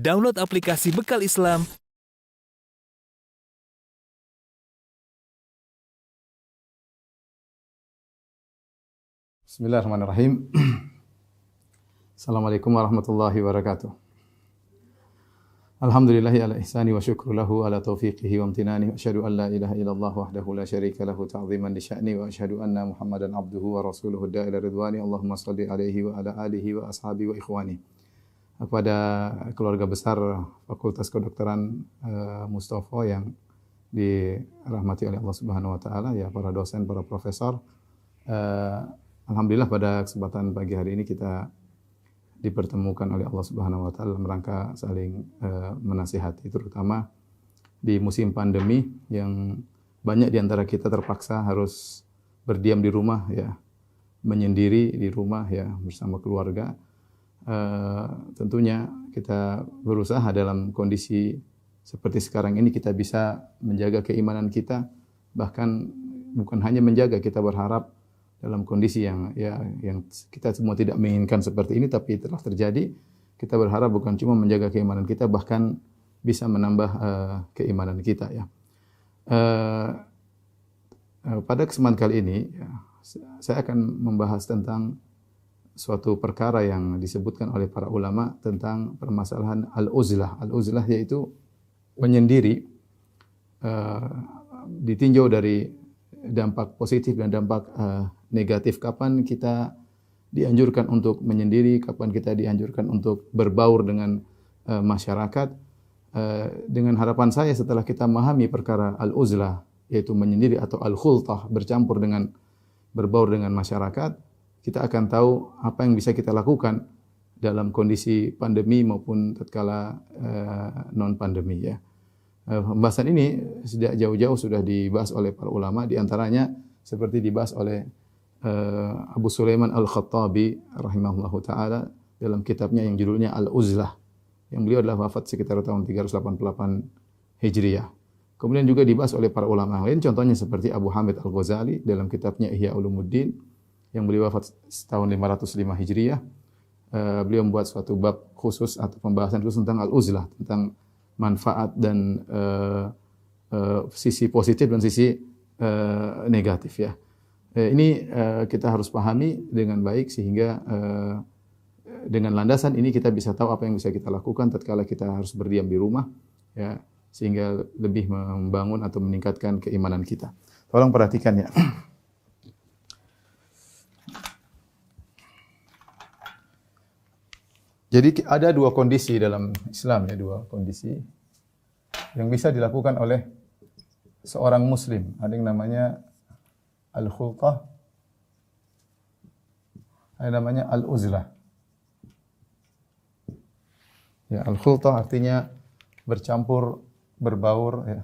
download aplikasi Bekal Islam. Bismillahirrahmanirrahim. Assalamualaikum warahmatullahi wabarakatuh. Alhamdulillahi ala ihsani wa syukru lahu ala taufiqihi wa amtinani wa asyhadu an la ilaha illallah wahdahu la syarika lahu ta'ziman li sya'ni wa asyhadu anna Muhammadan abduhu wa rasuluhu da'ila ridwani. Allahumma shalli alaihi wa ala alihi wa ashabihi wa ikhwani. Kepada keluarga besar Fakultas Kedokteran Mustofa yang dirahmati oleh Allah Subhanahu wa taala, ya para dosen, para profesor. Alhamdulillah pada kesempatan pagi hari ini kita dipertemukan oleh Allah Subhanahu wa taala dalam rangka saling menasihati, terutama di musim pandemi yang banyak di antara kita terpaksa harus berdiam di rumah, ya, menyendiri di rumah, ya, bersama keluarga. Tentunya kita berusaha dalam kondisi seperti sekarang ini kita bisa menjaga keimanan kita, bahkan bukan hanya menjaga, kita berharap dalam kondisi yang kita semua tidak menginginkan seperti ini, tapi telah terjadi. Kita berharap bukan cuma menjaga keimanan kita, bahkan bisa menambah keimanan kita, ya. Pada kesempatan kali ini, ya, saya akan membahas tentang suatu perkara yang disebutkan oleh para ulama tentang permasalahan al-uzlah. Al-uzlah yaitu menyendiri, ditinjau dari dampak positif dan dampak negatif. Kapan kita dianjurkan untuk menyendiri, kapan kita dianjurkan untuk berbaur dengan masyarakat. Dengan harapan saya setelah kita memahami perkara al-uzlah, yaitu menyendiri atau al-khultah, bercampur dengan berbaur dengan masyarakat, kita akan tahu apa yang bisa kita lakukan dalam kondisi pandemi maupun tatkala non pandemi, ya. Pembahasan ini sejak jauh-jauh sudah dibahas oleh para ulama, di antaranya seperti dibahas oleh Abu Sulaiman Al-Khattabi rahimahullahu taala dalam kitabnya yang judulnya Al-Uzlah, yang beliau adalah wafat sekitar tahun 388 Hijriah. Kemudian juga dibahas oleh para ulama lain, contohnya seperti Abu Hamid Al-Ghazali dalam kitabnya Ihya Ulumuddin yang beliau wafat tahun 505 Hijriah. Beliau membuat suatu bab khusus atau pembahasan khusus tentang Al-Uzlah, tentang manfaat dan sisi positif dan sisi negatif, ya. Ini kita harus pahami dengan baik sehingga dengan landasan ini kita bisa tahu apa yang bisa kita lakukan tatkala kita harus berdiam di rumah, ya, sehingga lebih membangun atau meningkatkan keimanan kita. Tolong perhatikan, ya. Jadi ada dua kondisi dalam Islam, ya, dua kondisi yang bisa dilakukan oleh seorang muslim. Ada yang namanya al-khultah, ada yang namanya al-uzlah. Ya, al-khultah artinya bercampur, berbaur, ya,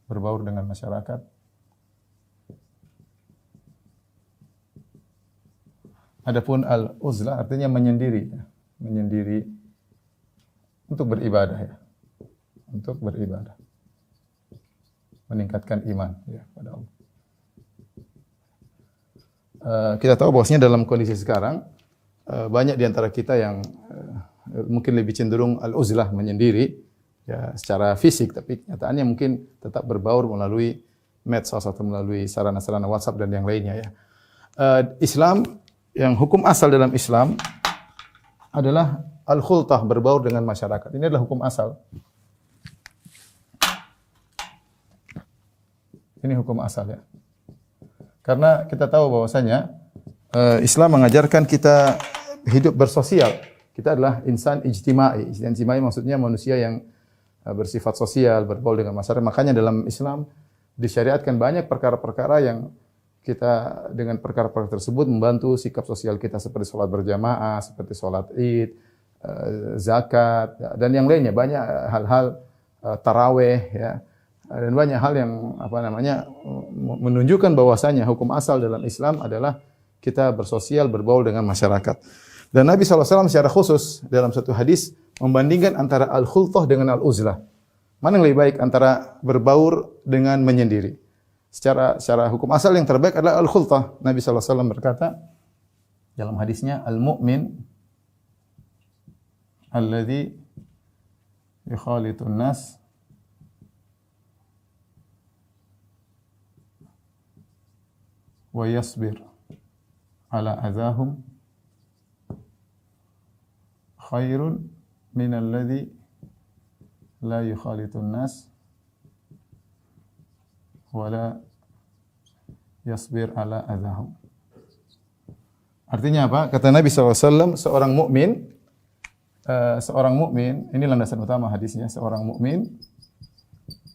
berbaur dengan masyarakat. Adapun al-uzlah artinya menyendiri, ya. Menyendiri untuk beribadah, ya, untuk beribadah, meningkatkan iman, ya, pada Allah. Kita tahu bahwasanya dalam kondisi sekarang banyak di antara kita yang mungkin lebih cenderung al-uzlah, menyendiri, ya, secara fisik, tapi kenyataannya mungkin tetap berbaur melalui medsos atau melalui sarana-sarana WhatsApp dan yang lainnya, ya. Islam, yang hukum asal dalam Islam adalah al-khultah, berbaur dengan masyarakat. Ini adalah hukum asal. Ini hukum asal, ya. Karena kita tahu bahwasanya Islam mengajarkan kita hidup bersosial. Kita adalah insan ijtimai. Insan ijtimai maksudnya manusia yang bersifat sosial, berbaur dengan masyarakat. Makanya dalam Islam disyariatkan banyak perkara-perkara yang kita dengan perkara-perkara tersebut membantu sikap sosial kita, seperti sholat berjamaah, seperti sholat Id, zakat, dan yang lainnya. Banyak hal-hal, taraweh, ya, dan banyak hal yang menunjukkan bahwasanya hukum asal dalam Islam adalah kita bersosial, berbaur dengan masyarakat. Dan Nabi SAW secara khusus dalam satu hadis membandingkan antara al-khultah dengan al-uzlah. Mana yang lebih baik antara berbaur dengan menyendiri? Secara hukum asal yang terbaik adalah al-khultah. Nabi SAW berkata dalam hadisnya, al-mu'min alladhi yukhalitun nas wa yasbir ala adahum khairun min alladhi la yukhalitun nas wa la yasbir ala adahum. Artinya apa? Kata Nabi SAW, seorang mukmin, ini landasan utama hadisnya, seorang mukmin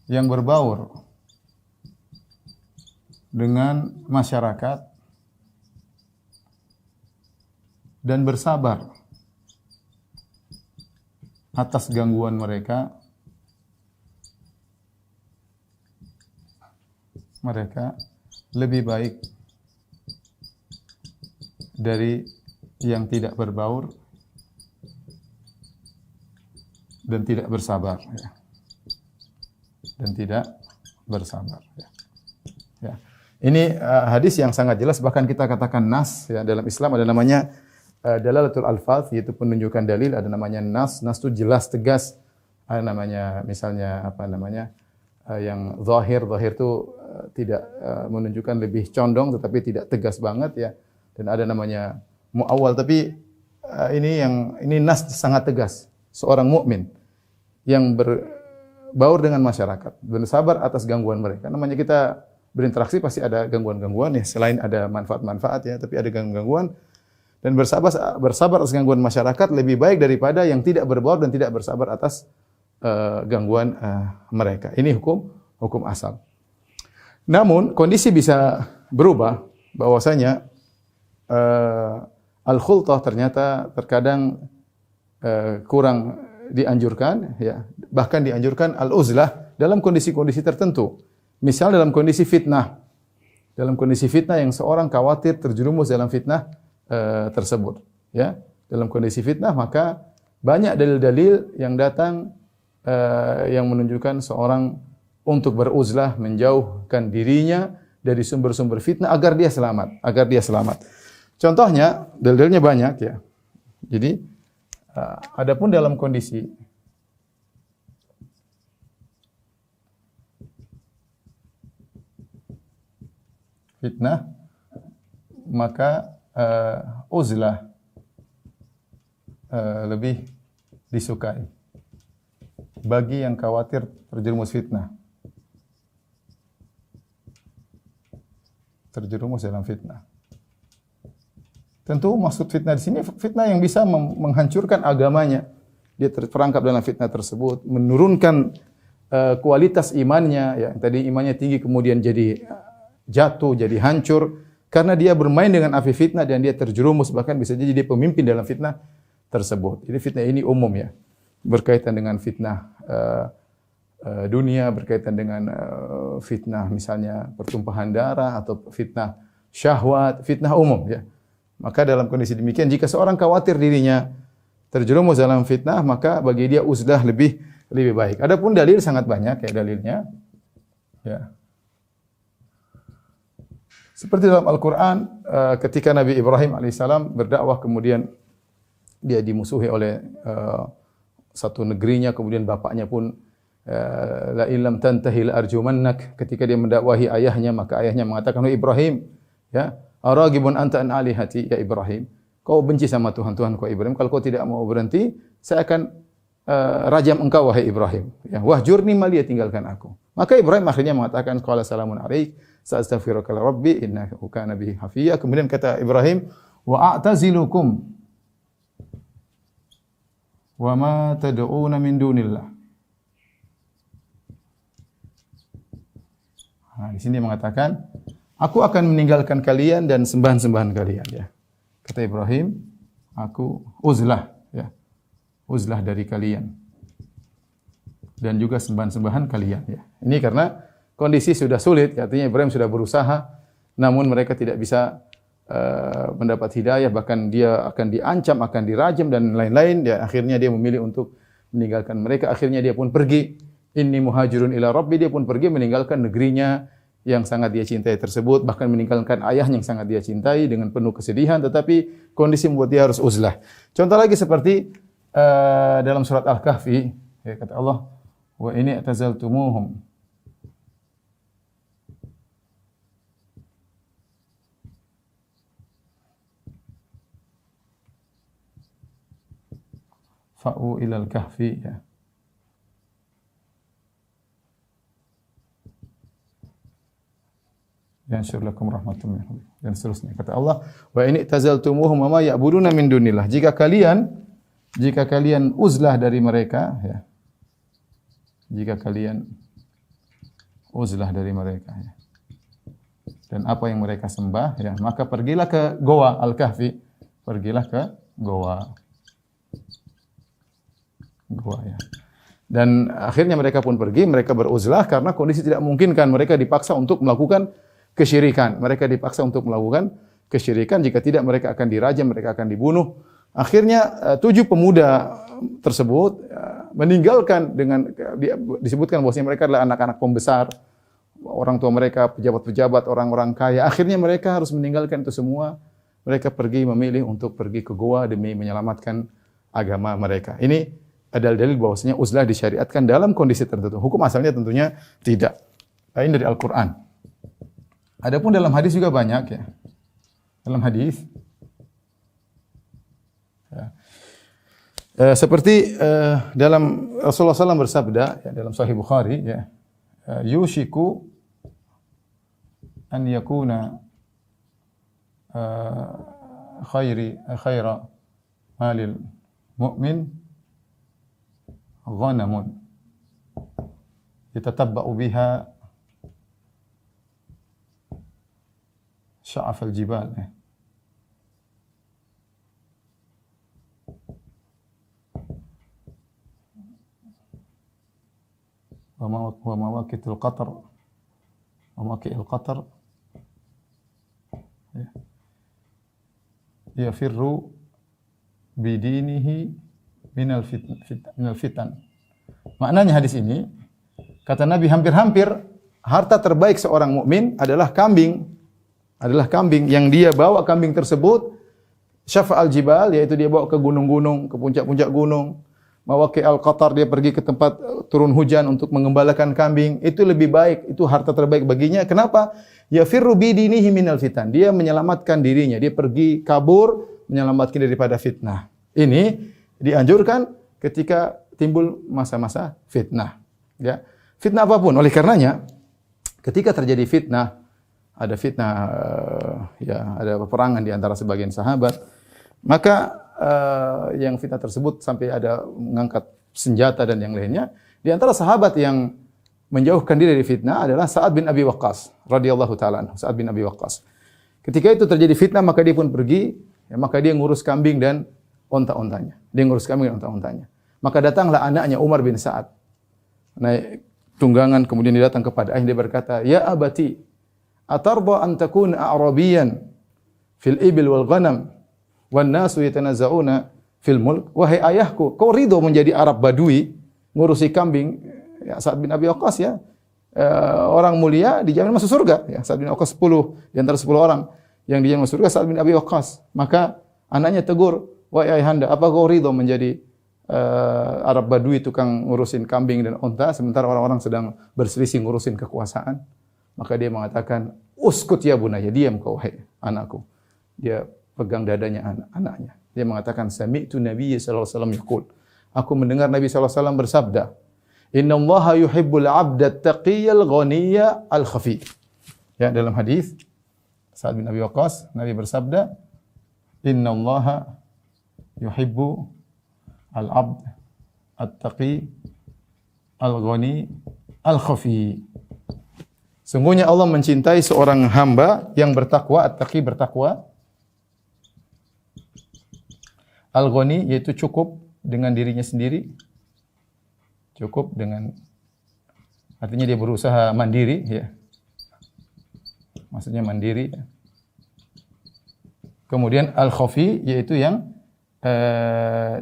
yang berbaur dengan masyarakat dan bersabar atas gangguan mereka lebih baik dari yang tidak berbaur dan tidak bersabar, ya. Dan tidak bersabar, ya. Ya. Ini hadis yang sangat jelas, bahkan kita katakan nas, ya. Dalam Islam ada namanya dalalatul alfaz, yaitu penunjukan dalil, ada namanya nas. Nas itu jelas, tegas. Ada namanya misalnya apa namanya? Yang zahir itu tidak menunjukkan, lebih condong tetapi tidak tegas banget, ya. Dan ada namanya muawwal, tapi ini nas sangat tegas. Seorang mukmin yang berbaur dengan masyarakat, bersabar atas gangguan mereka. Namanya kita berinteraksi pasti ada gangguan-gangguan, ya. Selain ada manfaat-manfaat, ya, tapi ada gangguan-gangguan. Dan bersabar atas gangguan masyarakat lebih baik daripada yang tidak berbaur dan tidak bersabar atas gangguan mereka. Ini hukum asal. Namun kondisi bisa berubah, bahwasanya al-khultah ternyata terkadang kurang dianjurkan, ya. Bahkan dianjurkan al-uzlah dalam kondisi-kondisi tertentu. Misal dalam kondisi fitnah. Dalam kondisi fitnah yang seorang khawatir terjerumus dalam fitnah tersebut, ya. Dalam kondisi fitnah maka banyak dalil-dalil yang datang yang menunjukkan seorang untuk beruzlah, menjauhkan dirinya dari sumber-sumber fitnah agar dia selamat. Contohnya, dalilnya banyak, ya. Jadi, adapun dalam kondisi fitnah, maka uzlah lebih disukai bagi yang khawatir terjerumus dalam fitnah. Tentu maksud fitnah di sini fitnah yang bisa menghancurkan agamanya. Dia terperangkap dalam fitnah tersebut, menurunkan kualitas imannya, ya. Tadi imannya tinggi kemudian jadi jatuh, jadi hancur karena dia bermain dengan api fitnah dan dia terjerumus, bahkan bisa jadi dia pemimpin dalam fitnah tersebut. Jadi fitnah ini umum, ya. Berkaitan dengan fitnah dunia, berkaitan dengan fitnah misalnya pertumpahan darah atau fitnah syahwat, fitnah umum, ya. Maka dalam kondisi demikian, jika seorang khawatir dirinya terjerumus dalam fitnah, maka bagi dia uzlah lebih baik. Adapun dalil sangat banyak, ya, dalilnya, ya. Seperti dalam Al-Quran, ketika Nabi Ibrahim alaihissalam berdakwah, kemudian dia dimusuhi oleh satu negerinya, kemudian bapaknya pun la illam tantahi la arjumannak. Ketika dia mendakwahi ayahnya, maka ayahnya mengatakan, "Wahai Ibrahim, ya, aragibun anta an alihati, ya Ibrahim, kau benci sama Tuhan-Tuhanku Ibrahim, kalau kau tidak mau berhenti, saya akan rajam engkau, wahai Ibrahim. Ya, wahjurni maliya, tinggalkan aku." Maka Ibrahim akhirnya mengatakan, "Qala salamun alaik, sa'astaghfiruka li rabbi innahu kana bi hafiya." Kemudian kata Ibrahim, "Wa a'tazilukum wa ma tad'una min dunillah." Nah, di sini dia mengatakan, "Aku akan meninggalkan kalian dan sembahan-sembahan kalian." Ya. Kata Ibrahim, "Aku uzlah, ya. Uzlah dari kalian dan juga sembahan-sembahan kalian." Ya. Ini karena kondisi sudah sulit, artinya Ibrahim sudah berusaha, namun mereka tidak bisa mendapat hidayah, bahkan dia akan diancam, akan dirajam dan lain-lain. Ya, akhirnya dia memilih untuk meninggalkan mereka. Akhirnya dia pun pergi. Inni muhajirun ila rabbi, dia pun pergi meninggalkan negerinya yang sangat dia cintai tersebut, bahkan meninggalkan ayahnya yang sangat dia cintai dengan penuh kesedihan, tetapi kondisi membuat dia harus uzlah. Contoh lagi seperti dalam surat Al-Kahfi, Ya, kata Allah, wa ini i'tazaltumuhum fa'u ilal kahfi, ya. Yansyur lakum rahmatun min rabbih, dan seterusnya. Kata Allah, wa in tazaltumuhum ma ya'buduna min dunillah. Jika kalian uzlah dari mereka, ya. Jika kalian uzlah dari mereka, ya. Dan apa yang mereka sembah, ya, maka pergilah ke goa Al-Kahfi. Pergilah ke goa. Goa, ya. Dan akhirnya mereka pun pergi, mereka beruzlah karena kondisi tidak memungkinkan, mereka dipaksa untuk melakukan kesyirikan. Mereka dipaksa untuk melakukan kesyirikan, jika tidak mereka akan dirajam, mereka akan dibunuh. Akhirnya 7 pemuda tersebut meninggalkan dengan disebutkan bahwasanya mereka adalah anak-anak pembesar, orang tua mereka pejabat-pejabat, orang-orang kaya. Akhirnya mereka harus meninggalkan itu semua. Mereka pergi memilih untuk pergi ke goa demi menyelamatkan agama mereka. Ini adalah dalil bahwasanya uzlah disyariatkan dalam kondisi tertentu. Hukum asalnya tentunya tidak. Ini dari Al-Qur'an. Adapun dalam hadis juga banyak, ya. Dalam hadis, ya. Seperti dalam Rasulullah SAW bersabda, ya, dalam Sahih Bukhari, ya, yushiku an yakuna khaira malil mu'min ghanamun yatatabba'u biha sya'af al-jibal, ya. Wa mawaqitul qatar, wa mawaqi'il qatar, ya. Yafirru bidinihi minal fitan. Maknanya hadis ini, kata Nabi, hampir-hampir harta terbaik seorang mukmin adalah kambing. Adalah kambing yang dia bawa kambing tersebut syafa al-jibal, yaitu dia bawa ke gunung-gunung, ke puncak-puncak gunung. Mawaqi al-qatar, dia pergi ke tempat turun hujan untuk mengembalakan kambing. Itu lebih baik, itu harta terbaik baginya. Kenapa? Yafirru bidinihi minal fitan. Dia menyelamatkan dirinya, dia pergi kabur menyelamatkan daripada fitnah. Ini dianjurkan ketika timbul masa-masa fitnah, ya. Fitnah apapun. Oleh karenanya, ketika terjadi fitnah, ada fitnah, ya, ada peperangan di antara sebagian sahabat, maka yang fitnah tersebut sampai ada mengangkat senjata dan yang lainnya. Di antara sahabat yang menjauhkan diri dari fitnah adalah Sa'ad bin Abi Waqqas radhiyallahu taala anhu. Sa'ad bin Abi Waqqas. Ketika itu terjadi fitnah, maka dia pun pergi, ya, maka dia ngurus kambing dan onta-ontanya. Dia ngurus kambing dan onta-ontanya. Maka datanglah anaknya Umar bin Sa'ad, naik tunggangan, kemudian dia datang kepada ayahnya, dia berkata, "Ya abati, atarda an takuna a'rabiyan fil ibil wal ghanam wan nasu yatanaza'una fil mulk?" Wahai ayahku, kau ridho menjadi Arab Badui, ngurusi kambing, ya, Sa'ad bin Abi Waqqas, ya. Orang mulia dijamin masuk surga, ya. Sa'ad bin Abi Waqqas 10 di antara 10 orang yang dijamin masuk surga, Sa'ad bin Abi Waqqas. Maka anaknya tegur, "Wahai ayahanda, apa kau ridho menjadi Arab Badui, tukang ngurusin kambing dan unta, sementara orang-orang sedang berselisih ngurusin kekuasaan?" Maka dia mengatakan, "Uskut ya bunaya, diam kau, hai anakku." Dia pegang dadanya anaknya. Dia mengatakan, "Sami'tu Nabi sallallahu alaihi wasallam yaqul." Aku mendengar Nabi sallallahu alaihi wasallam bersabda, "Innallaha yuhibbul 'abda at-taqiyyal ghaniyya al-khafi." Ya, dalam hadis Sa'ad bin Abi Waqqas, Nabi bersabda, "Innallaha yuhibbu al-'abd at-taqi al-ghani al-khafi." Sungguhnya Allah mencintai seorang hamba yang bertakwa, at-taqi bertakwa, al-ghani yaitu cukup dengan dirinya sendiri, cukup dengan, artinya dia berusaha mandiri, ya. Maksudnya mandiri, ya. Kemudian al-khafi yaitu yang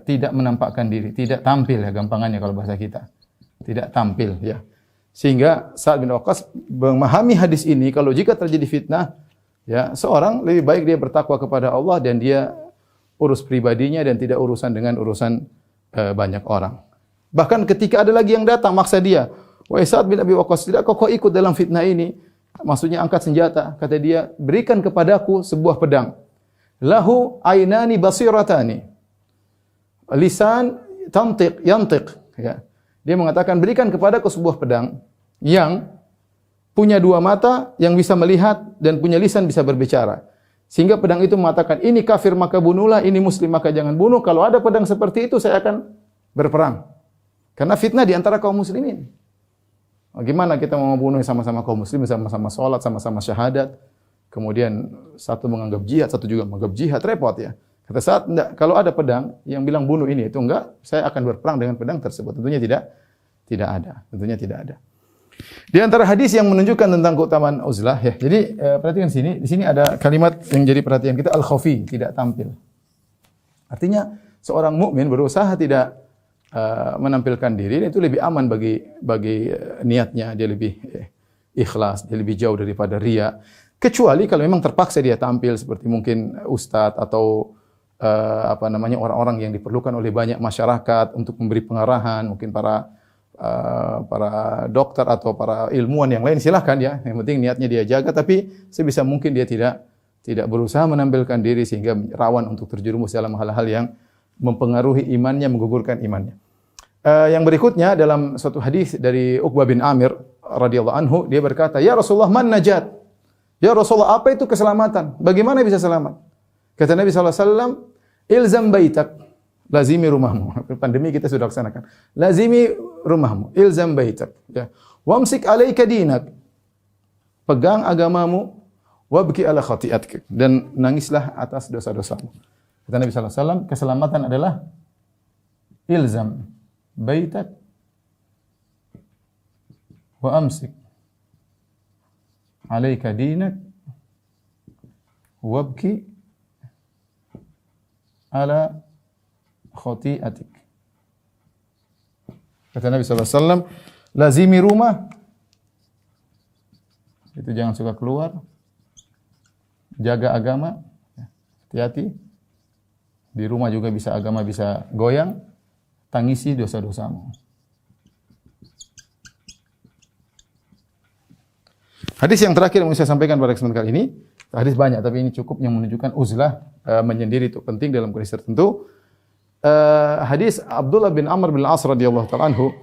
tidak menampakkan diri, tidak tampil, ya, gampangannya kalau bahasa kita. Tidak tampil, ya. Sehingga Sa'ad bin Waqqas memahami hadis ini, kalau jika terjadi fitnah, ya, seorang lebih baik dia bertakwa kepada Allah dan dia urus pribadinya dan tidak urusan dengan urusan banyak orang. Bahkan ketika ada lagi yang datang maksa dia, "Wahai Sa'ad bin Abi Waqqas, tidakkah kau ikut dalam fitnah ini?" Maksudnya angkat senjata. Kata dia, "Berikan kepadaku sebuah pedang. Lahu ainani basiratani. Lisan yantiq." Ya. Dia mengatakan, "Berikan kepadaku sebuah pedang yang punya dua mata, yang bisa melihat dan punya lisan bisa berbicara." Sehingga pedang itu mengatakan, "Ini kafir maka bunuhlah, ini muslim maka jangan bunuh. Kalau ada pedang seperti itu saya akan berperang." Karena fitnah di antara kaum muslimin. Gimana kita mau membunuh sama-sama kaum muslim, sama-sama salat, sama-sama syahadat. Kemudian satu menganggap jihad, satu juga menganggap jihad, repot ya. Kata Sa'ad, enggak, kalau ada pedang yang bilang bunuh ini itu enggak, saya akan berperang dengan pedang tersebut. Tentunya tidak ada. Tentunya tidak ada. Di antara hadis yang menunjukkan tentang keutamaan uzlah ya. Jadi perhatikan sini, di sini ada kalimat yang jadi perhatian kita, al-khafi, tidak tampil. Artinya seorang mukmin berusaha tidak menampilkan diri, itu lebih aman bagi niatnya, dia lebih ikhlas, dia lebih jauh daripada riya. Kecuali kalau memang terpaksa dia tampil seperti mungkin ustadz atau orang-orang yang diperlukan oleh banyak masyarakat untuk memberi pengarahan, mungkin para dokter atau para ilmuwan yang lain, silahkan ya. Yang penting niatnya dia jaga, tapi sebisa mungkin dia tidak berusaha menampilkan diri sehingga rawan untuk terjerumus dalam hal-hal yang mempengaruhi imannya, menggugurkan imannya. Yang berikutnya dalam suatu hadis dari Uqbah bin Amir radhiyallahu anhu, dia berkata, "Ya Rasulullah, man najat?" Ya Rasulullah, apa itu keselamatan? Bagaimana bisa selamat? Kata Nabi sallallahu alaihi wasallam, "Ilzam baitak." Lazimi rumahmu. Pandemi kita sudah laksanakan. Lazimi rumahmu. Ilzam baitak. Ya. Wamsik alaika dinak. Pegang agamamu. Wabki ala khati'atik. Dan nangislah atas dosa-dosamu. Kata Nabi sallallahu alaihi wasallam, keselamatan adalah ilzam baitak wa amsik alaika dinak wabki ala khati'atik. Kata Nabi sallallahu alaihi wasallam, lazimi rumah. Itu jangan suka keluar. Jaga agama. Hati-hati. Di rumah juga agama bisa goyang. Tangisi dosa-dosamu. Hadis yang terakhir yang saya sampaikan pada kesempatan kali ini, hadis banyak tapi ini cukup yang menunjukkan uzlah menyendiri itu penting dalam kondisi tertentu. Hadis Abdullah bin Amr bin Al-As radhiyallahu ta'ala anhu,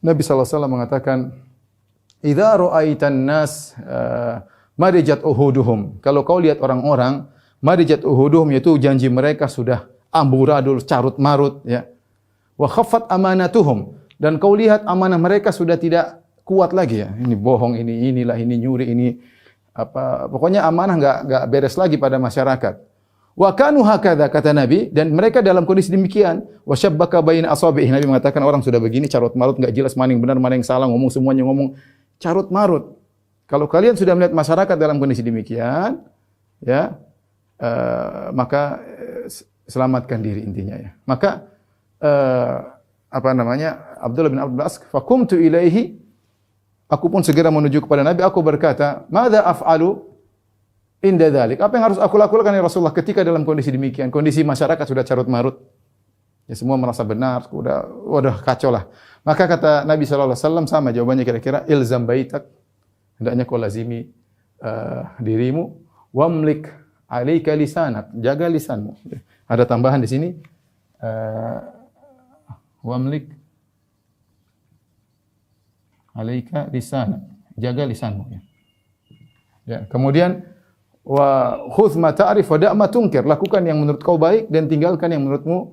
Nabi sallallahu alaihi wasallam mengatakan, "Idza ra'aitan nas marijat uhuduhum." Kalau kau lihat orang-orang marijat uhuduhum, yaitu janji mereka sudah amburadul, carut marut ya. Wa khaffat amanatuhum, dan kau lihat amanah mereka sudah tidak kuat lagi ya. Ini bohong, inilah, ini nyuri, ini apa, pokoknya amanah enggak beres lagi pada masyarakat. Wa kanu hakadha, kata Nabi, dan mereka dalam kondisi demikian. Wa syabbaka baina asabihi, Nabi mengatakan orang sudah begini carut marut, enggak jelas mana yang benar, mana yang salah, ngomong semuanya ngomong carut marut. Kalau kalian sudah melihat masyarakat dalam kondisi demikian, ya, maka selamatkan diri intinya ya. Maka Abdullah bin Abbas, "Faqumtu ilaihi," aku pun segera menuju kepada Nabi, aku berkata, "Madza af'alu inda dzalik?" Apa yang harus aku lakukan ya Rasulullah ketika dalam kondisi demikian, kondisi masyarakat sudah carut marut. Ya semua merasa benar, udah kacau lah. Maka kata Nabi sallallahu alaihi wasallam sama jawabannya kira-kira, "Ilzam baitak." Hendaknya kau lazimi dirimu, wamlik alaika lisanak, jaga lisanmu. Ada tambahan di sini, wamlik alaika lisanak, jaga lisanmu ya. Ya, kemudian wa khudh ma ta'rif wa da' ma tunkir, lakukan yang menurut kau baik dan tinggalkan yang menurutmu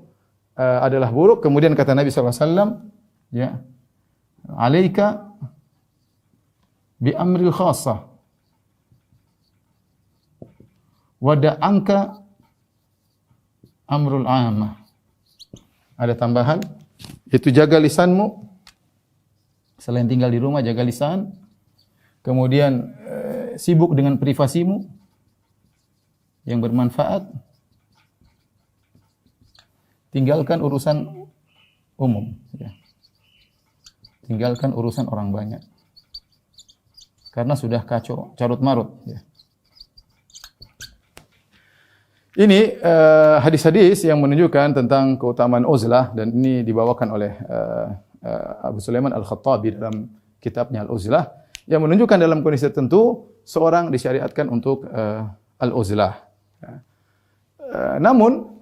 adalah buruk. Kemudian kata Nabi sallallahu alaihi wasallam, ya, alaika bi amril khassah wa da'anka amrul 'ammah. Ada tambahan, itu jaga lisanmu. Selain tinggal di rumah, jaga lisan. Kemudian sibuk dengan privasimu yang bermanfaat. Tinggalkan urusan umum. Ya. Tinggalkan urusan orang banyak. Karena sudah kacau, carut marut. Ya. Ini hadis-hadis yang menunjukkan tentang keutamaan uzlah dan ini dibawakan oleh Abu Sulaiman Al-Khattabi dalam kitabnya Al-Uzlah yang menunjukkan dalam kondisi tertentu seorang disyariatkan untuk al-uzlah. Namun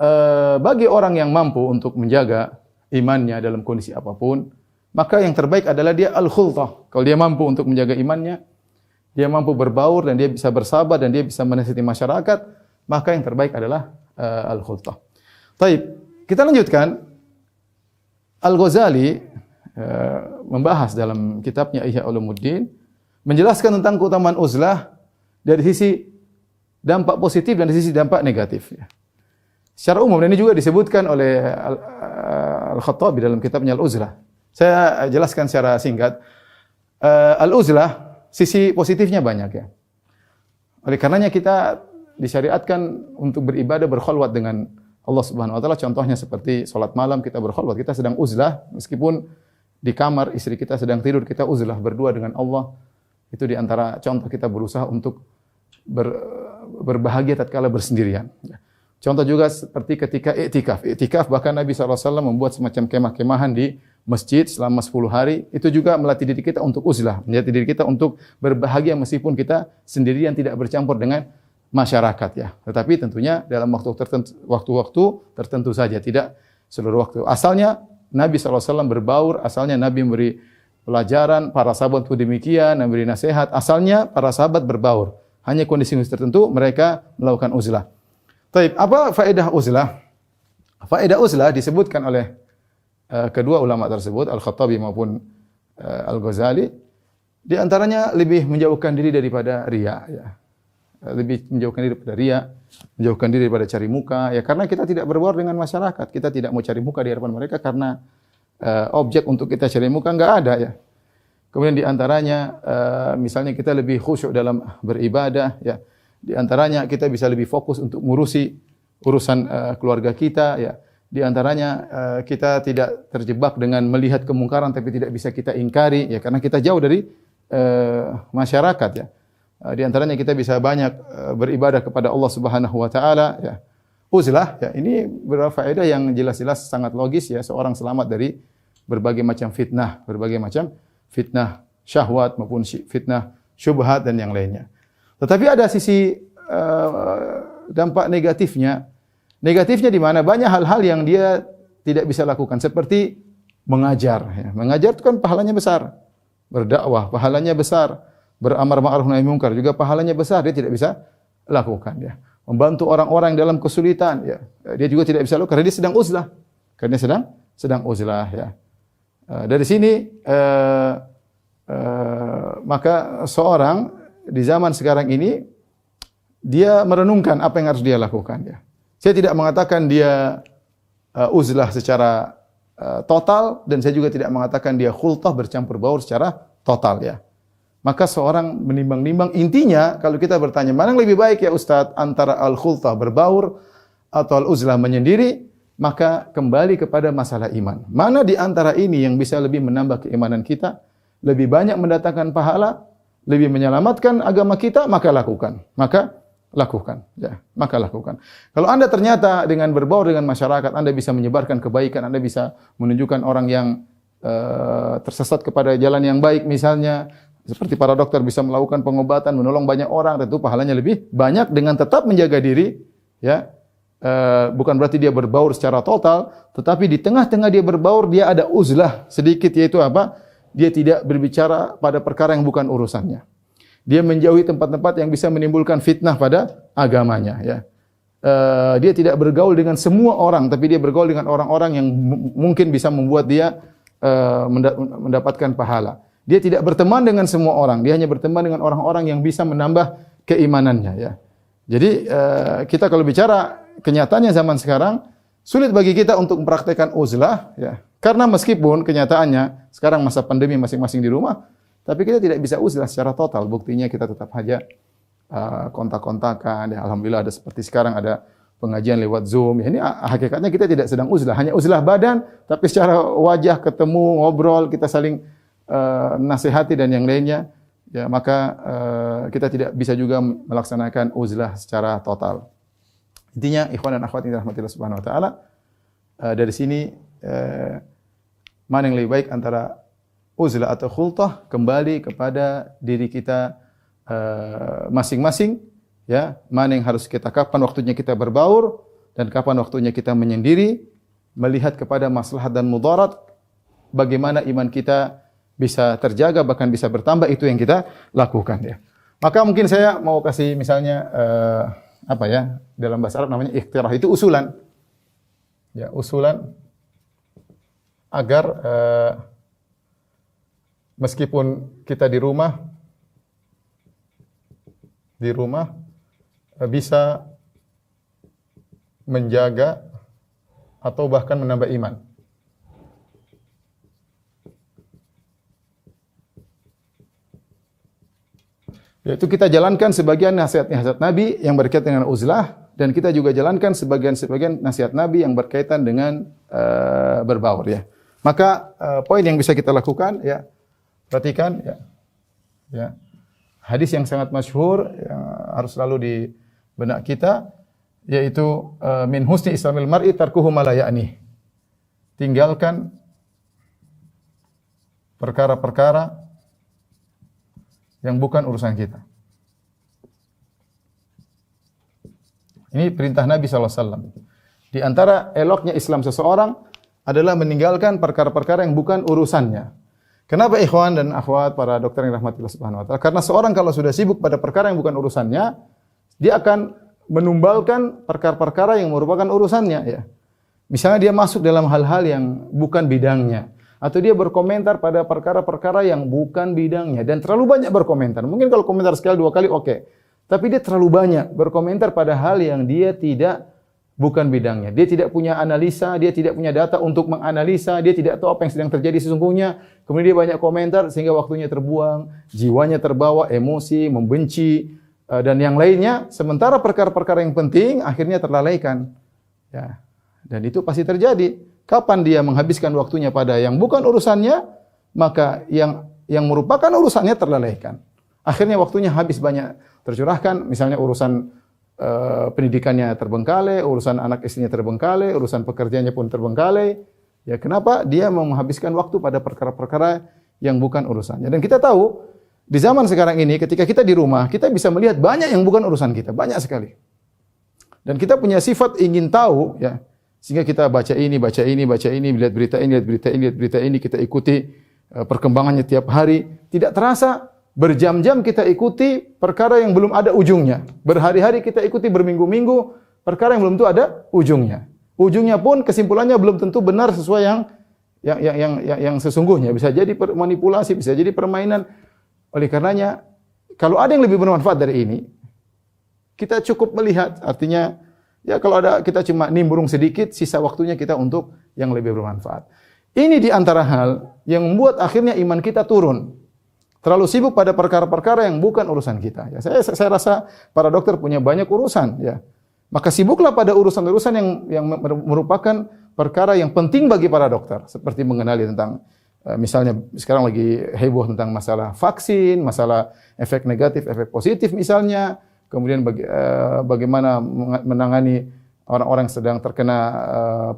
bagi orang yang mampu untuk menjaga imannya dalam kondisi apapun, maka yang terbaik adalah dia al-khulthah. Kalau dia mampu untuk menjaga imannya, dia mampu berbaur dan dia bisa bersabar dan dia bisa menasihati masyarakat, maka yang terbaik adalah al-khulthah. Taib, kita lanjutkan. Al-Ghazali membahas dalam kitabnya Ihya Ulumuddin menjelaskan tentang keutamaan uzlah dari sisi dampak positif dan dari sisi dampak negatif. Secara umum, dan ini juga disebutkan oleh Al-Khattabi dalam kitabnya Al-Uzlah. Saya jelaskan secara singkat. Al-Uzlah, sisi positifnya banyak ya. Oleh karenanya kita disyariatkan untuk beribadah berkholwat dengan Allah Subhanahu wa taala. Contohnya seperti salat malam kita berkholwat, kita sedang uzlah meskipun di kamar istri kita sedang tidur, kita uzlah berdua dengan Allah. Itu di antara contoh kita berusaha untuk berbahagia tatkala bersendirian. Contoh juga seperti ketika iktikaf. Iktikaf bahkan Nabi SAW membuat semacam kemah-kemahan di masjid selama 10 hari. Itu juga melatih diri kita untuk uzlah, melatih diri kita untuk berbahagia meskipun kita sendirian tidak bercampur dengan masyarakat ya. Tetapi tentunya dalam waktu-waktu tertentu saja, tidak seluruh waktu. Asalnya Nabi SAW berbaur, asalnya Nabi memberi pelajaran, para sahabat pun demikian, memberi nasihat. Asalnya para sahabat berbaur. Hanya kondisi-kondisi tertentu mereka melakukan uzlah. Taib, apa faedah uzlah? Faedah uzlah disebutkan oleh kedua ulama tersebut, Al-Khattabi maupun Al-Ghazali. Di antaranya lebih menjauhkan diri daripada riya ya. Lebih menjauhkan diri daripada riya, menjauhkan diri daripada cari muka ya, karena kita tidak berbaur dengan masyarakat. Kita tidak mau cari muka di hadapan mereka karena objek untuk kita cari muka enggak ada ya. Kemudian di antaranya misalnya kita lebih khusyuk dalam beribadah ya. Di antaranya kita bisa lebih fokus untuk mengurusi urusan keluarga kita ya. Di antaranya kita tidak terjebak dengan melihat kemungkaran tapi tidak bisa kita ingkari ya, karena kita jauh dari masyarakat ya. Di antaranya kita bisa banyak beribadah kepada Allah Subhanahu wa taala ya. Uzlah ya, ini beberapa faedah yang jelas-jelas sangat logis ya, seorang selamat dari berbagai macam fitnah syahwat maupun fitnah syubhat dan yang lainnya. Tetapi ada sisi dampak negatifnya. Negatifnya di mana? Banyak hal-hal yang dia tidak bisa lakukan. Seperti mengajar. Ya. Mengajar itu kan pahalanya besar. Berdakwah, pahalanya besar. Beramar ma'ruf nahi munkar juga pahalanya besar. Dia tidak bisa lakukan. Ya. Membantu orang-orang dalam kesulitan. Ya. Dia juga tidak bisa lakukan. Karena dia sedang uzlah. Karena dia sedang uzlah. Ya. Dari sini, maka seorang di zaman sekarang ini dia merenungkan apa yang harus dia lakukan ya. Saya tidak mengatakan dia uzlah secara total dan saya juga tidak mengatakan dia khulthah bercampur baur secara total ya. Maka seorang menimbang-nimbang, intinya kalau kita bertanya mana yang lebih baik ya Ustaz, antara al-khulthah berbaur atau al-uzlah menyendiri, maka kembali kepada masalah iman. Mana di antara ini yang bisa lebih menambah keimanan kita, lebih banyak mendatangkan pahala, lebih menyelamatkan agama kita, maka lakukan. Maka lakukan. Kalau Anda ternyata dengan berbaur dengan masyarakat, Anda bisa menyebarkan kebaikan, Anda bisa menunjukkan orang yang tersesat kepada jalan yang baik misalnya, seperti para dokter bisa melakukan pengobatan, menolong banyak orang, tentu pahalanya lebih banyak dengan tetap menjaga diri, ya. Bukan berarti dia berbaur secara total, tetapi di tengah-tengah dia berbaur, dia ada uzlah sedikit, yaitu apa? Dia tidak berbicara pada perkara yang bukan urusannya. Dia menjauhi tempat-tempat yang bisa menimbulkan fitnah pada agamanya. Ya. Dia tidak bergaul dengan semua orang, tapi dia bergaul dengan orang-orang yang mungkin bisa membuat dia mendapatkan pahala. Dia tidak berteman dengan semua orang, dia hanya berteman dengan orang-orang yang bisa menambah keimanannya. Ya. Jadi kita kalau bicara kenyataannya zaman sekarang, sulit bagi kita untuk mempraktekkan uzlah. Ya. Karena meskipun kenyataannya sekarang masa pandemi masing-masing di rumah, tapi kita tidak bisa uzlah secara total. Buktinya kita tetap saja kontak-kontakan. Ya, alhamdulillah ada seperti sekarang ada pengajian lewat Zoom. Ya, ini hakikatnya kita tidak sedang uzlah, hanya uzlah badan, tapi secara wajah ketemu, ngobrol, kita saling nasihati dan yang lainnya. Ya, maka kita tidak bisa juga melaksanakan uzlah secara total. Intinya ikhwan dan akhwat yang dirahmati Allah Subhanahu wa taala, dari sini mana yang lebih baik antara uzlah atau khultah, kembali kepada diri kita masing-masing, ya. Mana yang harus kita, kapan waktunya kita berbaur dan kapan waktunya kita menyendiri, melihat kepada maslahat dan mudarat, bagaimana iman kita bisa terjaga bahkan bisa bertambah, itu yang kita lakukan, ya. Maka mungkin saya mau kasih misalnya apa ya, dalam bahasa Arab namanya ikhtirah, itu usulan. Ya, usulan agar meskipun kita di rumah bisa menjaga atau bahkan menambah iman. Yaitu kita jalankan sebagian nasihat-nasihat Nabi yang berkaitan dengan uzlah, dan kita juga jalankan sebagian nasihat Nabi yang berkaitan dengan berbaur, ya. Maka poin yang bisa kita lakukan, ya, perhatikan, ya. Hadis yang sangat masyhur yang harus selalu di benak kita, yaitu min husni islamil mar'i tarkuhu ma la ya'ni. Tinggalkan perkara-perkara yang bukan urusan kita. Ini perintah Nabi SAW. Di antara eloknya Islam seseorang adalah meninggalkan perkara-perkara yang bukan urusannya. Kenapa ikhwan dan akhwat para dokter yang rahmati Allah Subhanahu wa taala? Karena seorang kalau sudah sibuk pada perkara yang bukan urusannya, dia akan menumbalkan perkara-perkara yang merupakan urusannya, ya. Misalnya dia masuk dalam hal-hal yang bukan bidangnya, atau dia berkomentar pada perkara-perkara yang bukan bidangnya dan terlalu banyak berkomentar. Mungkin kalau komentar sekali dua kali oke. Tapi dia terlalu banyak berkomentar pada hal yang dia bukan bidangnya. Dia tidak punya analisa, dia tidak punya data untuk menganalisa, dia tidak tahu apa yang sedang terjadi sesungguhnya. Kemudian dia banyak komentar sehingga waktunya terbuang, jiwanya terbawa emosi, membenci dan yang lainnya, sementara perkara-perkara yang penting akhirnya terlalaikan. Ya. Dan itu pasti terjadi. Kapan dia menghabiskan waktunya pada yang bukan urusannya, maka yang merupakan urusannya terlalaikan. Akhirnya waktunya habis banyak tercurahkan, misalnya urusan pendidikannya terbengkalai, urusan anak istrinya terbengkalai, urusan pekerjaannya pun terbengkalai. Ya, kenapa? Dia menghabiskan waktu pada perkara-perkara yang bukan urusannya. Dan kita tahu, di zaman sekarang ini ketika kita di rumah, kita bisa melihat banyak yang bukan urusan kita, banyak sekali. Dan kita punya sifat ingin tahu, ya. Sehingga kita baca ini, lihat berita ini, kita ikuti perkembangannya tiap hari. Tidak terasa berjam-jam kita ikuti perkara yang belum ada ujungnya. Berhari-hari kita ikuti, berminggu-minggu perkara yang belum tentu ada ujungnya. Ujungnya pun kesimpulannya belum tentu benar sesuai yang sesungguhnya. Bisa jadi manipulasi, bisa jadi permainan. Oleh karenanya, kalau ada yang lebih bermanfaat dari ini, kita cukup melihat, artinya ya kalau ada kita cuma nimbrung sedikit, sisa waktunya kita untuk yang lebih bermanfaat. Ini di antara hal yang membuat akhirnya iman kita turun. Terlalu sibuk pada perkara-perkara yang bukan urusan kita. Ya, saya rasa para dokter punya banyak urusan, ya. Maka sibuklah pada urusan-urusan yang merupakan perkara yang penting bagi para dokter, seperti mengenali tentang misalnya sekarang lagi heboh tentang masalah vaksin, masalah efek negatif, efek positif misalnya. Kemudian bagaimana menangani orang-orang yang sedang terkena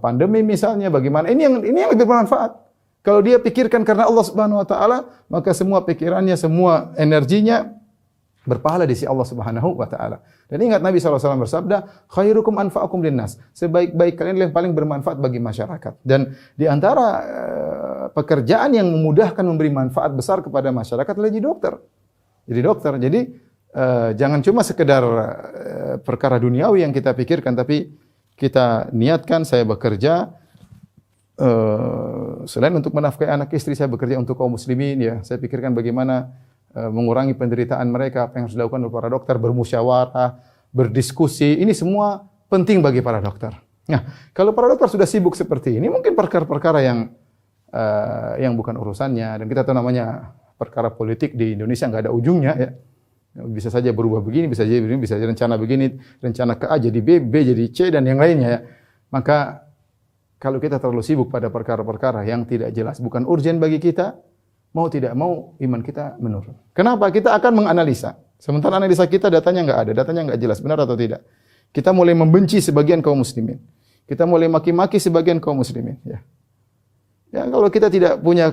pandemi misalnya, bagaimana ini yang lebih bermanfaat. Kalau dia pikirkan karena Allah Subhanahu wa taala, maka semua pikirannya, semua energinya berpahala di sisi Allah Subhanahu wa taala. Dan ingat Nabi SAW bersabda, khairukum anfa'ukum linnas. Sebaik-baik kalian yang paling bermanfaat bagi masyarakat. Dan di antara pekerjaan yang memudahkan memberi manfaat besar kepada masyarakat adalah jadi dokter. Jadi jangan cuma sekedar perkara duniawi yang kita pikirkan, tapi kita niatkan saya bekerja selain untuk menafkahi anak istri, saya bekerja untuk kaum muslimin, ya. Saya pikirkan bagaimana mengurangi penderitaan mereka, apa yang harus dilakukan oleh para dokter, bermusyawarah, berdiskusi. Ini semua penting bagi para dokter. Nah, kalau para dokter sudah sibuk seperti ini, mungkin perkara-perkara yang bukan urusannya, dan kita tahu namanya perkara politik di Indonesia nggak ada ujungnya, ya. Bisa saja berubah begini, bisa jadi begini, bisa jadi rencana begini, rencana ke A jadi B, B jadi C, dan yang lainnya, ya. Maka kalau kita terlalu sibuk pada perkara-perkara yang tidak jelas, bukan urgen bagi kita, mau tidak mau iman kita menurun. Kenapa? Kita akan menganalisa. Sementara analisa kita datanya nggak ada, datanya nggak jelas, benar atau tidak. Kita mulai membenci sebagian kaum muslimin. Kita mulai maki-maki sebagian kaum muslimin. Ya, kalau kita tidak punya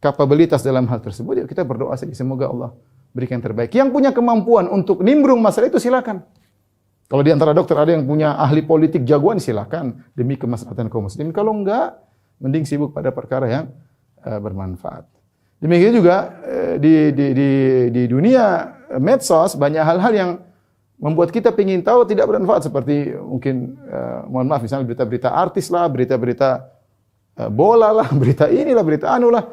kapabilitas dalam hal tersebut, ya kita berdoa saja semoga Allah berikan yang terbaik. Yang punya kemampuan untuk nimbrung masalah itu silakan. Kalau di antara dokter ada yang punya ahli politik jagoan, silakan demi kemaslahatan kaum muslimin. Kalau enggak, mending sibuk pada perkara yang bermanfaat. Demikian juga di dunia medsos banyak hal-hal yang membuat kita ingin tahu tidak bermanfaat, seperti mungkin mohon maaf misalnya berita-berita artis lah, berita-berita bola lah, berita inilah, berita anu lah.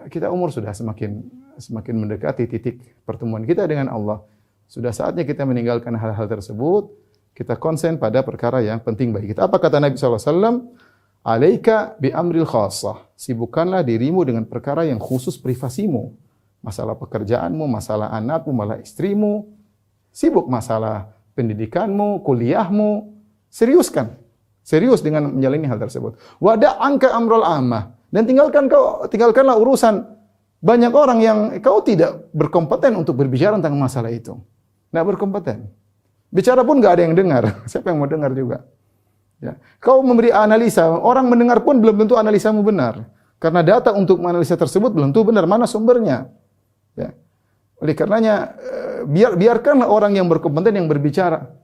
Kita umur sudah semakin mendekati titik pertemuan kita dengan Allah. Sudah saatnya kita meninggalkan hal-hal tersebut. Kita konsen pada perkara yang penting bagi kita. Apa kata Nabi SAW? Alaika bi amril khassah. Sibukkanlah dirimu dengan perkara yang khusus privasimu. Masalah pekerjaanmu, masalah anakmu, masalah istrimu. Sibuk masalah pendidikanmu, kuliahmu. Seriuskan. Serius dengan menjalani hal tersebut. Wada' angka amrul ammah. Dan tinggalkanlah urusan banyak orang yang kau tidak berkompeten untuk berbicara tentang masalah itu. Tidak berkompeten. Bicara pun nggak ada yang dengar. Siapa yang mau dengar juga? Ya. Kau memberi analisa, orang mendengar pun belum tentu analisamu benar. Karena data untuk menganalisa tersebut belum tentu benar. Mana sumbernya? Ya. Oleh karenanya, biarkanlah orang yang berkompeten yang berbicara.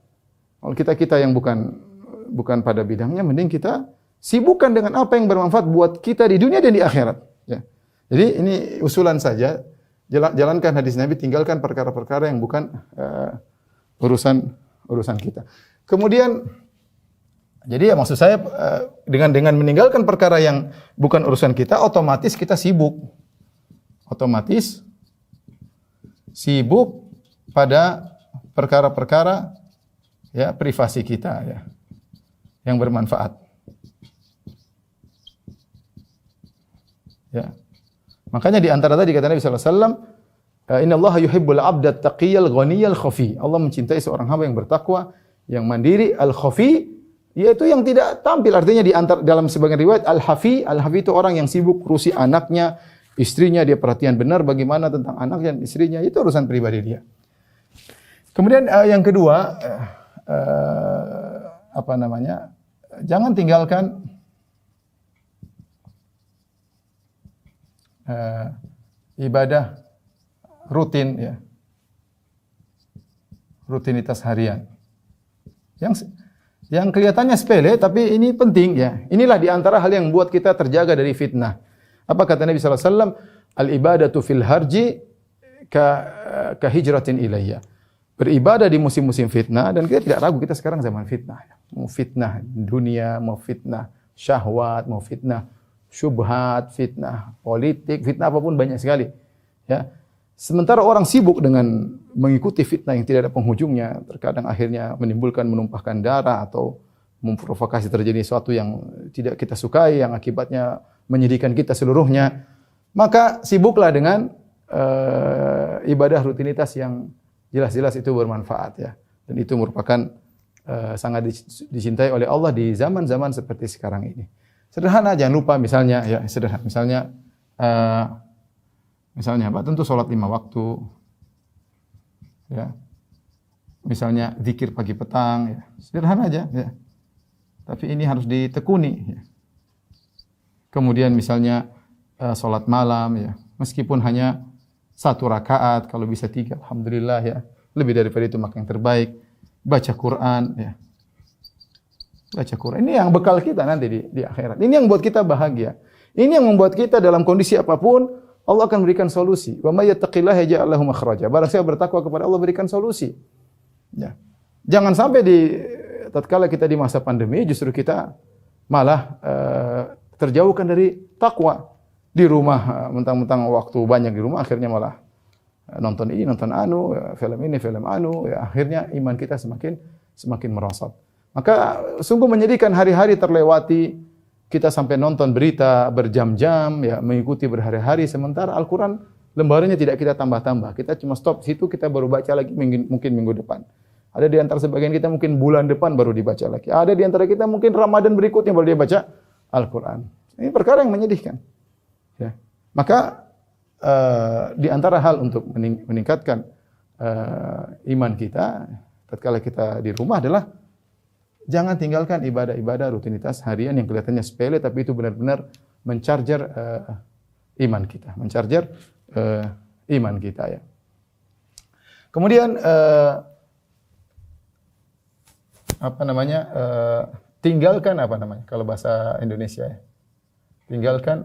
Kalau kita yang bukan pada bidangnya, mending kita sibukkan dengan apa yang bermanfaat buat kita di dunia dan di akhirat. Ya. Jadi ini usulan saja. Jalankan hadis Nabi, tinggalkan perkara-perkara yang bukan urusan kita. Kemudian, jadi ya maksud saya dengan meninggalkan perkara yang bukan urusan kita, otomatis kita sibuk. Otomatis sibuk pada perkara-perkara ya privasi kita ya yang bermanfaat. Ya. Makanya di antara tadi kata Nabi sallallahu alaihi wasallam, "Innallaha yuhibbul 'abda at-taqiyyal ghaniyal khafi." Allah mencintai seorang hamba yang bertakwa, yang mandiri, al-khafi, yaitu yang tidak tampil. Artinya dalam sebagian riwayat al-hafi itu orang yang sibuk urusi anaknya, istrinya, dia perhatian benar bagaimana tentang anak dan istrinya, itu urusan pribadi dia. Kemudian yang kedua, jangan tinggalkan ibadah rutin ya. Rutinitas harian. Yang kelihatannya sepele tapi ini penting ya. Inilah di antara hal yang membuat kita terjaga dari fitnah. Apa kata Nabi sallallahu alaihi wasallam? Al-ibadatu fil harji ka hijratin ilayya. Beribadah di musim-musim fitnah, dan kita tidak ragu kita sekarang zaman fitnah. Mau fitnah dunia, mau fitnah syahwat, mau fitnah syubhat, fitnah politik, fitnah apapun banyak sekali. Ya. Sementara orang sibuk dengan mengikuti fitnah yang tidak ada penghujungnya, terkadang akhirnya menumpahkan darah atau memprovokasi terjadi sesuatu yang tidak kita sukai, yang akibatnya menyedihkan kita seluruhnya. Maka sibuklah dengan ibadah rutinitas yang jelas-jelas itu bermanfaat ya. Dan itu merupakan sangat dicintai oleh Allah di zaman-zaman seperti sekarang ini. Sederhana, jangan lupa misalnya ya, sederhana. Misalnya apa? Tentu sholat 5 waktu. Ya. Misalnya zikir pagi petang ya. Sederhana aja ya. Tapi ini harus ditekuni ya. Kemudian misalnya sholat malam ya. Meskipun hanya 1 rakaat, kalau bisa 3 alhamdulillah ya. Lebih daripada itu maka yang terbaik. Baca Quran ya. Baca Quran. Ini yang bekal kita nanti di akhirat. Ini yang membuat kita bahagia. Ini yang membuat kita dalam kondisi apapun Allah akan berikan solusi. Wa may yattaqillaha yaj'al lahu makhraja. Barang siapa bertakwa kepada Allah berikan solusi. Ya. Jangan sampai tatkala kita di masa pandemi justru kita malah terjauhkan dari takwa. Di rumah mentang-mentang waktu banyak di rumah akhirnya malah nonton ini, nonton anu, film ini, film anu, ya akhirnya iman kita semakin merosot. Maka sungguh menyedihkan hari-hari terlewati kita sampai nonton berita berjam-jam ya, mengikuti berhari-hari sementara Al-Qur'an lembarnya tidak kita tambah-tambah. Kita cuma stop situ, kita baru baca lagi mungkin minggu depan. Ada di antara sebagian kita mungkin bulan depan baru dibaca lagi. Ada di antara kita mungkin Ramadan berikutnya baru dia baca Al-Qur'an. Ini perkara yang menyedihkan. Ya. Maka di antara hal untuk meningkatkan iman kita, tatkala kita di rumah adalah jangan tinggalkan ibadah-ibadah rutinitas harian yang kelihatannya sepele tapi itu benar-benar mencarger iman kita, iman kita ya. Kemudian tinggalkan kalau bahasa Indonesia ya. Tinggalkan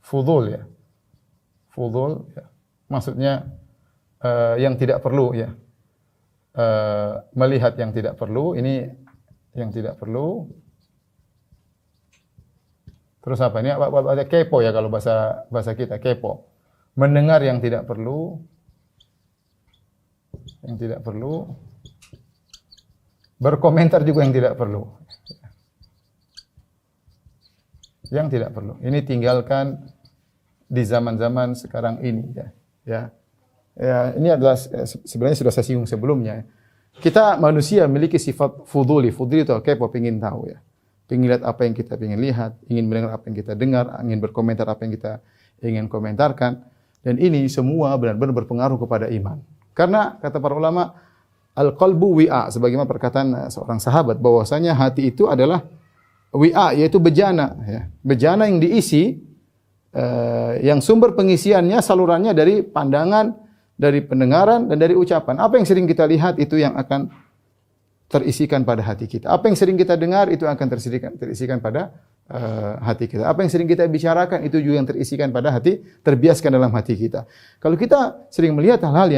fudul ya. Fudul ya. Maksudnya yang tidak perlu ya. Melihat yang tidak perlu, ini yang tidak perlu. Terus apa? Ini apa kepo ya kalau bahasa kita, kepo. Mendengar yang tidak perlu. Yang tidak perlu. Berkomentar juga yang tidak perlu. Yang tidak perlu. Ini tinggalkan di zaman-zaman sekarang ini ya. Ya, ini adalah sebenarnya sudah saya singgung sebelumnya. Kita manusia memiliki sifat fuduli. Fuduli itu kepo, ingin tahu ya. Ingin lihat apa yang kita ingin lihat, ingin mendengar apa yang kita dengar, ingin berkomentar apa yang kita ingin komentarkan. Dan ini semua benar-benar berpengaruh kepada iman. Karena kata para ulama, al-qalbu wi'a, sebagaimana perkataan seorang sahabat bahwasanya hati itu adalah wi'a, yaitu bejana ya. Bejana yang diisi yang sumber pengisiannya, salurannya dari pandangan, dari pendengaran dan dari ucapan. Apa yang sering kita lihat itu yang akan terisikan pada hati kita. Apa yang sering kita dengar itu akan terisikan pada hati kita. Apa yang sering kita bicarakan itu juga yang terisikan pada hati, terbiaskan dalam hati kita. Kalau kita sering melihat hal-hal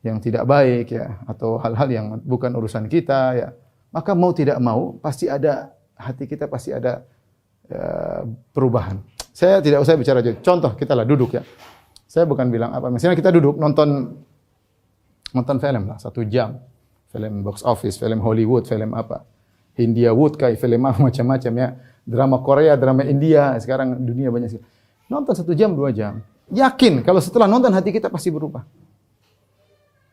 yang tidak baik ya, atau hal-hal yang bukan urusan kita ya, maka mau tidak mau pasti ada hati kita pasti ada perubahan. Saya tidak usah bicara contoh, kita lah duduk ya. Saya bukan bilang apa, misalnya kita duduk nonton film lah 1 jam, film box office, film Hollywood, film apa, India Wood kayak film apa macam-macam ya, drama Korea, drama India, sekarang dunia banyak sekali. Nonton 1 jam, 2 jam, yakin kalau setelah nonton hati kita pasti berubah.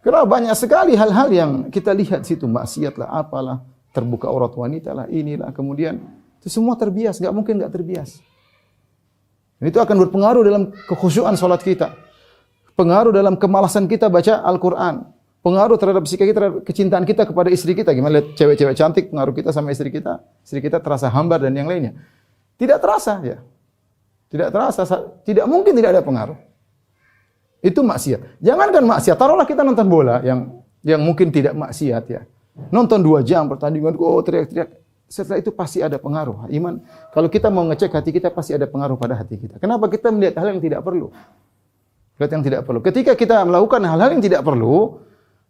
Karena banyak sekali hal-hal yang kita lihat situ, maksiat lah, apalah, terbuka aurat wanita lah, inilah, kemudian itu semua terbias, nggak mungkin nggak terbias. Itu akan berpengaruh dalam kekhusyuan salat kita. Pengaruh dalam kemalasan kita baca Al-Quran. Pengaruh terhadap sikap kita, terhadap kecintaan kita kepada istri kita. Gimana lihat cewek-cewek cantik, pengaruh kita sama istri kita. Istri kita terasa hambar dan yang lainnya. Tidak terasa ya. Tidak terasa, tidak mungkin tidak ada pengaruh. Itu maksiat. Jangankan maksiat, taruhlah kita nonton bola yang mungkin tidak maksiat ya. Nonton 2 jam pertandingan, teriak-teriak. Setelah itu pasti ada pengaruh. Iman, kalau kita mau ngecek hati kita pasti ada pengaruh pada hati kita. Kenapa kita melihat hal yang tidak perlu? Lihat yang tidak perlu. Ketika kita melakukan hal-hal yang tidak perlu,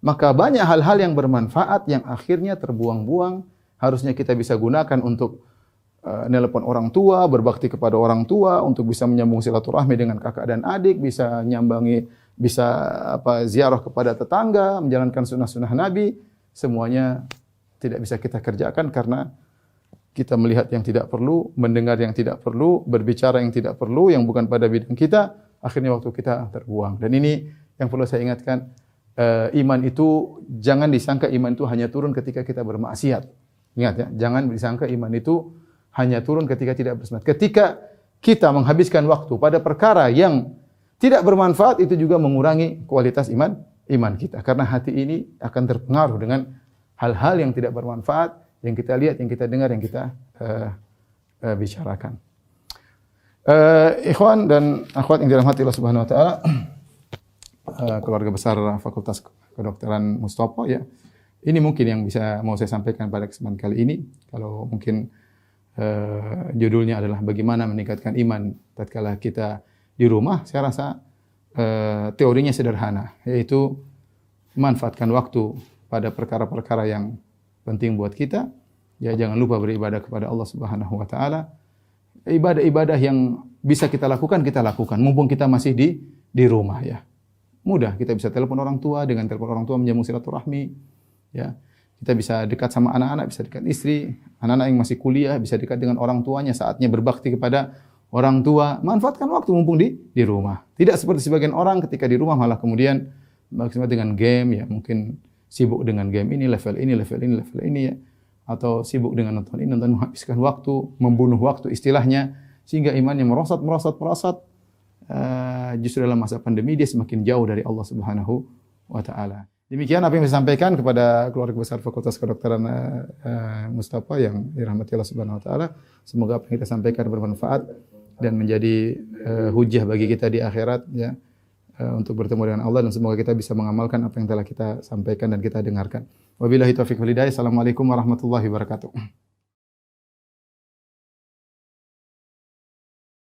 maka banyak hal-hal yang bermanfaat yang akhirnya terbuang-buang. Harusnya kita bisa gunakan untuk nelpon orang tua, berbakti kepada orang tua, untuk bisa menyambung silaturahmi dengan kakak dan adik, bisa ziarah kepada tetangga, menjalankan sunnah-sunnah Nabi. Semuanya tidak bisa kita kerjakan karena kita melihat yang tidak perlu, mendengar yang tidak perlu, berbicara yang tidak perlu, yang bukan pada bidang kita, akhirnya waktu kita terbuang. Dan ini yang perlu saya ingatkan, iman itu jangan disangka iman itu hanya turun ketika kita bermaksiat. Ingat ya, jangan disangka iman itu hanya turun ketika tidak bermaksiat. Ketika kita menghabiskan waktu pada perkara yang tidak bermanfaat, itu juga mengurangi kualitas iman kita. Karena hati ini akan terpengaruh dengan hal-hal yang tidak bermanfaat, yang kita lihat, yang kita dengar, yang kita bicarakan. Ikhwan dan akhwat yang dirahmati Allah Subhanahu wa taala, keluarga besar Fakultas Kedokteran Mustopo ya. Ini mungkin yang mau saya sampaikan pada kesempatan kali ini. Kalau mungkin judulnya adalah bagaimana meningkatkan iman tatkala kita di rumah, saya rasa teorinya sederhana, yaitu manfaatkan waktu pada perkara-perkara yang penting buat kita. Ya, jangan lupa beribadah kepada Allah Subhanahu wa taala. Ibadah-ibadah yang bisa kita lakukan, mumpung kita masih di rumah ya. Mudah, kita bisa telepon orang tua, dengan telepon orang tua menyambung silaturahmi ya. Kita bisa dekat sama anak-anak, bisa dekat istri, anak-anak yang masih kuliah bisa dekat dengan orang tuanya, saatnya berbakti kepada orang tua. Manfaatkan waktu mumpung di rumah. Tidak seperti sebagian orang ketika di rumah malah kemudian maksimal dengan game ya, mungkin sibuk dengan game ini, level ini ya. Atau sibuk dengan nonton ini, menghabiskan waktu, membunuh waktu istilahnya, sehingga imannya merosot. Justru dalam masa pandemi dia semakin jauh dari Allah Subhanahu wa taala. Demikian apa yang saya sampaikan kepada keluarga besar Fakultas Kedokteran Mustafa yang dirahmati Allah Subhanahu wa taala. Semoga apa yang kita sampaikan bermanfaat dan menjadi hujjah bagi kita di akhirat ya. Untuk bertemu dengan Allah dan semoga kita bisa mengamalkan apa yang telah kita sampaikan dan kita dengarkan. Wabillahi taufiq wal hidayah. Assalamualaikum warahmatullahi wabarakatuh.